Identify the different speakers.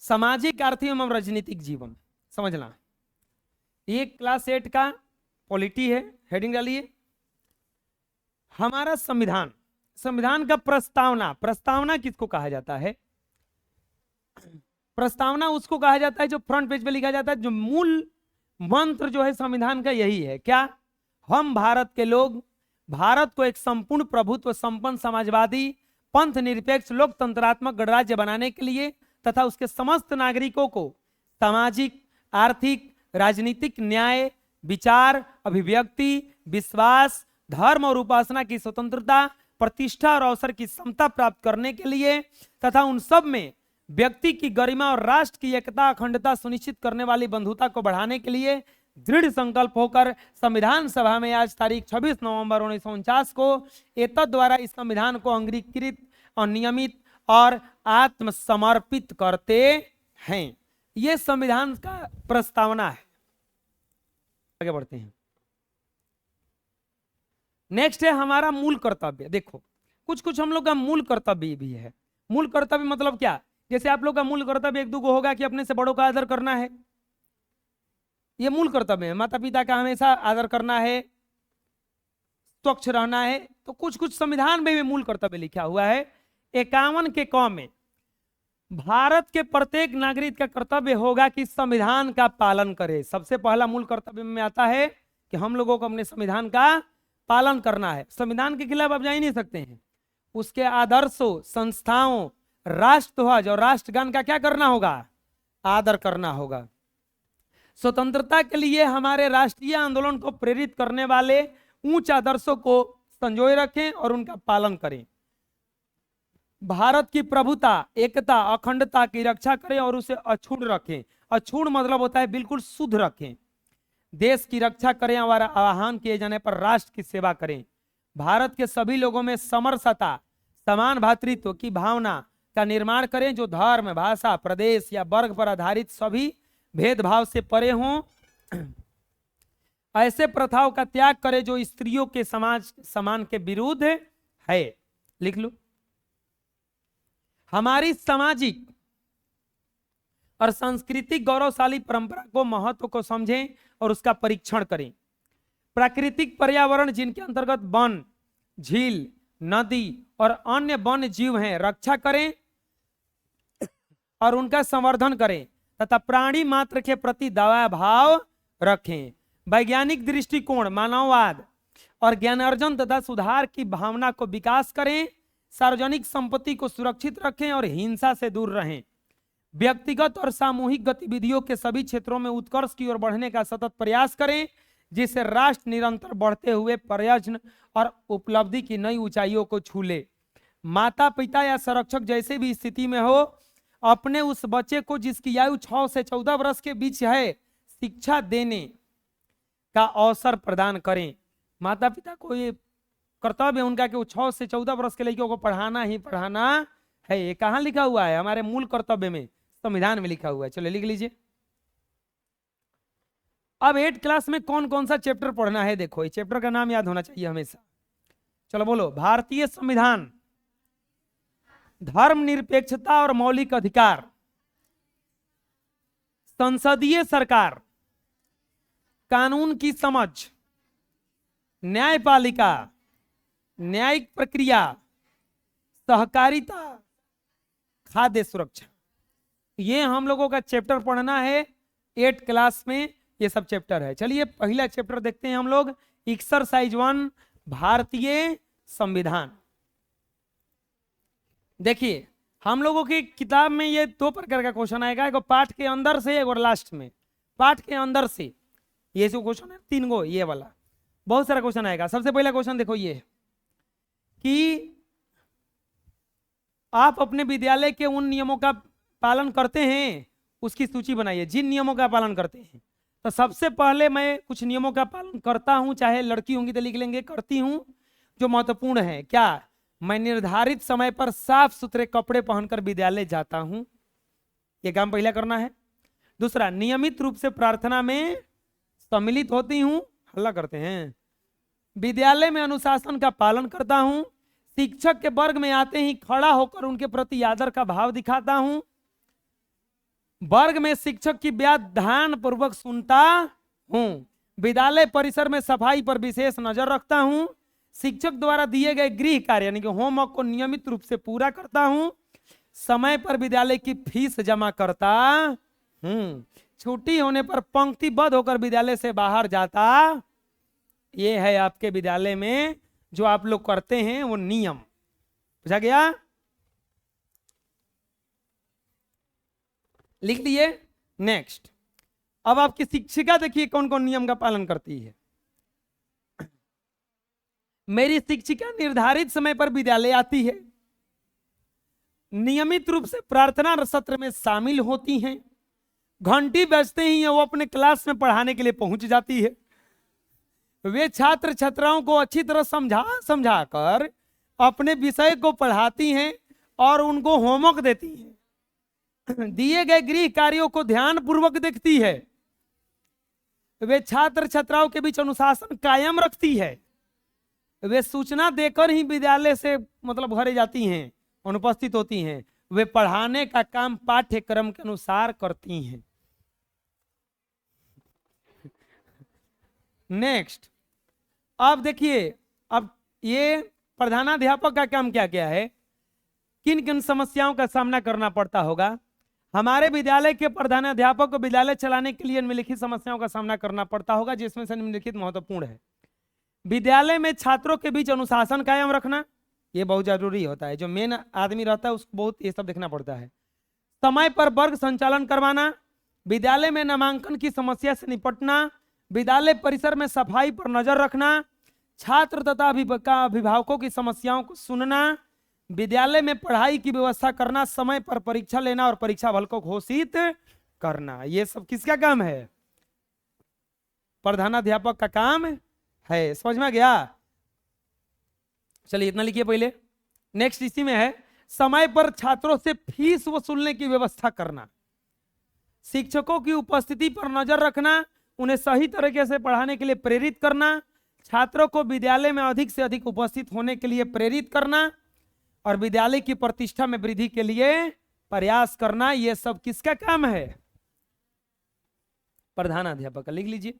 Speaker 1: सामाजिक, आर्थिक एवं राजनीतिक जीवन। समझना, ये क्लास 8 का पॉलिटी है। हेडिंग डालिए, हमारा संविधान। संविधान का प्रस्तावना। प्रस्तावना किसको कहा जाता है? प्रस्तावना उसको कहा जाता है जो फ्रंट पेज पे लिखा जाता है, जो मूल मंत्र जो है संविधान का यही है। क्या? हम भारत के लोग भारत को एक संपूर्ण प्रभुत्व संपन्न समाजवादी पंथ निरपेक्ष लोकतंत्रात्मक गणराज्य बनाने के लिए तथा उसके समस्त नागरिकों को सामाजिक, आर्थिक, राजनीतिक न्याय, विचार, अभिव्यक्ति, विश्वास, धर्म और उपासना की स्वतंत्रता, प्रतिष्ठा और अवसर की समता प्राप्त करने के लिए तथा उन सब में व्यक्ति की गरिमा और राष्ट्र की एकता अखंडता सुनिश्चित करने वाली बंधुता को बढ़ाने के लिए दृढ़ संकल्प होकर संविधान सभा में आज तारीख 26 नवंबर 1949 को एतद द्वारा इस संविधान को अंगीकृत और नियमित और आत्मसमर्पित करते हैं। यह संविधान का प्रस्तावना है। आगे बढ़ते हैं। नेक्स्ट है हमारा मूल कर्तव्य। देखो, कुछ कुछ हम लोग का मूल कर्तव्य भी है। मूल कर्तव्य मतलब क्या? जैसे आप लोग का मूल कर्तव्य एक दूगो होगा कि अपने से बड़ों का आदर करना है, ये मूल कर्तव्य है। माता पिता का हमेशा आदर करना है, स्वच्छ रहना है। तो कुछ कुछ संविधान में भी मूल कर्तव्य लिखा हुआ है। 51 के क में भारत के प्रत्येक नागरिक का कर्तव्य होगा कि संविधान का पालन करे। सबसे पहला मूल कर्तव्य में आता है कि हम लोगों को अपने संविधान का पालन करना है। संविधान के खिलाफ आप जा ही नहीं सकते हैं। उसके आदर्शों, संस्थाओं, राष्ट्रध्वज और राष्ट्रगान का क्या करना होगा? आदर करना होगा। स्वतंत्रता के लिए हमारे राष्ट्रीय आंदोलन को प्रेरित करने वाले उच्च आदर्शों को संजोए रखें और उनका पालन करें। भारत की प्रभुता, एकता, अखंडता की रक्षा करें और उसे अक्षुण्ण रखें। अक्षुण्ण मतलब होता है बिल्कुल शुद्ध रखें। देश की रक्षा करें और आह्वान किए जाने पर राष्ट्र की सेवा करें। भारत के सभी लोगों में समरसता, समान भातृत्व की भावना का निर्माण करें, जो धर्म, भाषा, प्रदेश या वर्ग पर आधारित सभी भेदभाव से परे हों। ऐसे प्रथाओं का त्याग करें जो स्त्रियों के समाज समान के विरुद्ध है। लिख लो, हमारी सामाजिक और सांस्कृतिक गौरवशाली परंपरा को, महत्व को समझें और उसका परीक्षण करें। प्राकृतिक पर्यावरण जिनके अंतर्गत वन, झील, नदी और अन्य वन्य जीव हैं, रक्षा करें और उनका संवर्धन करें तथा प्राणी मात्र के प्रति दया भाव रखें। वैज्ञानिक दृष्टिकोण, मानववाद और ज्ञानार्जन तथा सुधार की भावना को विकास करें। सार्वजनिक संपत्ति को सुरक्षित रखें और हिंसा से दूर रहें। व्यक्तिगत और सामूहिक गतिविधियों के सभी क्षेत्रों में उत्कर्ष की ओर बढ़ने का सतत प्रयास करें, जिससे राष्ट्र निरंतर बढ़ते हुए प्रयोजन और उपलब्धि की नई ऊंचाइयों को छू ले। माता पिता या संरक्षक जैसे भी स्थिति में हो, अपने उस बच्चे को जिसकी आयु 6 से 14 वर्ष के बीच है, शिक्षा देने का अवसर प्रदान करें। माता पिता को ये कर्तव्य है उनका कि वो 6 से 14 वर्ष के लड़कियों को पढ़ाना ही पढ़ाना है। ये कहाँ लिखा हुआ है? हमारे मूल कर्तव्य में, संविधान में लिखा हुआ है। चलो लिख लीजिए। अब 8 क्लास में कौन कौन सा चैप्टर पढ़ना है? देखो, ये चैप्टर का नाम याद होना चाहिए हमेशा। चलो बोलो, भारतीय संविधान, धर्मनिरपेक्षता और मौलिक अधिकार, संसदीय सरकार, कानून की समझ, न्यायपालिका, न्यायिक प्रक्रिया, सहकारिता, खाद्य सुरक्षा। ये हम लोगों का चैप्टर पढ़ना है 8 क्लास में। ये सब चैप्टर है। चलिए पहला चैप्टर देखते हैं हम लोग, एक्सरसाइज 1, भारतीय संविधान। देखिए, हम लोगों की किताब में ये 2 प्रकार का क्वेश्चन आएगा, एक पाठ के अंदर से, एक और लास्ट में। पाठ के अंदर से ये जो क्वेश्चन है 3 गो, ये वाला बहुत सारा क्वेश्चन आएगा। सबसे पहला क्वेश्चन देखो ये कि आप अपने विद्यालय के उन नियमों का पालन करते हैं, उसकी सूची बनाइए जिन नियमों का पालन करते हैं। तो सबसे पहले मैं कुछ नियमों का पालन करता हूं, चाहे लड़की होंगी तो लिख लेंगे करती हूं, जो महत्वपूर्ण है। क्या? मैं निर्धारित समय पर साफ सुथरे कपड़े पहनकर विद्यालय जाता हूं, यह काम पहला करना है। दूसरा, नियमित रूप से प्रार्थना में सम्मिलित होती हूं, हल्ला करते हैं। विद्यालय में अनुशासन का पालन करता हूं। शिक्षक के वर्ग में आते ही खड़ा होकर उनके प्रति आदर का भाव दिखाता हूं। वर्ग में शिक्षक की बात ध्यान पूर्वक सुनता हूं। विद्यालय परिसर में सफाई पर विशेष नजर रखता हूं। शिक्षक द्वारा दिए गए गृह कार्य यानी कि होमवर्क को नियमित रूप से पूरा करता हूं। समय पर विद्यालय की फीस जमा करता हूं। छुट्टी होने पर पंक्तिबद्ध होकर विद्यालय से बाहर जाता। ये है आपके विद्यालय में जो आप लोग करते हैं वो नियम। बुझा गया? लिख लिए। नेक्स्ट, अब आपकी शिक्षिका देखिए कौन कौन नियम का पालन करती है। मेरी शिक्षिका निर्धारित समय पर विद्यालय आती है, नियमित रूप से प्रार्थना सत्र में शामिल होती हैं, घंटी बजते ही वो अपने क्लास में पढ़ाने के लिए पहुंच जाती है। वे छात्र छात्राओं को अच्छी तरह समझा कर अपने विषय को पढ़ाती हैं और उनको होमवर्क देती हैं। दिए गए गृह कार्यों को ध्यान पूर्वक देखती है। वे छात्र छात्राओं के बीच अनुशासन कायम रखती है। वे सूचना देकर ही विद्यालय से मतलब घरे जाती हैं, अनुपस्थित होती हैं। वे पढ़ाने का काम पाठ्यक्रम के अनुसार करती हैं। नेक्स्ट, अब देखिए, अब ये प्रधानाध्यापक का काम क्या क्या है, किन किन समस्याओं का सामना करना पड़ता होगा। हमारे विद्यालय के प्रधानाध्यापक को विद्यालय चलाने के लिए निम्नलिखित समस्याओं का सामना करना पड़ता होगा, जिसमें से निम्नलिखित महत्वपूर्ण है। विद्यालय में छात्रों के बीच अनुशासन कायम रखना, ये बहुत जरूरी होता है। जो मेन आदमी रहता है उसको बहुत ये सब देखना पड़ता है। समय पर वर्ग संचालन करवाना, विद्यालय में नामांकन की समस्या से निपटना, विद्यालय परिसर में सफाई पर नजर रखना, छात्र तथा अभिभावकों की समस्याओं को सुनना, विद्यालय में पढ़ाई की व्यवस्था करना, समय पर परीक्षा लेना और परीक्षा फल को घोषित करना। ये सब किसका काम है? प्रधानाध्यापक का काम है। समझ में गया? चलिए इतना लिखिए पहले। नेक्स्ट इसी में है, समय पर छात्रों से फीस वसूलने की व्यवस्था करना, शिक्षकों की उपस्थिति पर नजर रखना, उन्हें सही तरीके से पढ़ाने के लिए प्रेरित करना, छात्रों को विद्यालय में अधिक से अधिक उपस्थित होने के लिए प्रेरित करना और विद्यालय की प्रतिष्ठा में वृद्धि के लिए प्रयास करना। यह सब किसका काम है? प्रधानाध्यापक का। लिख लीजिए।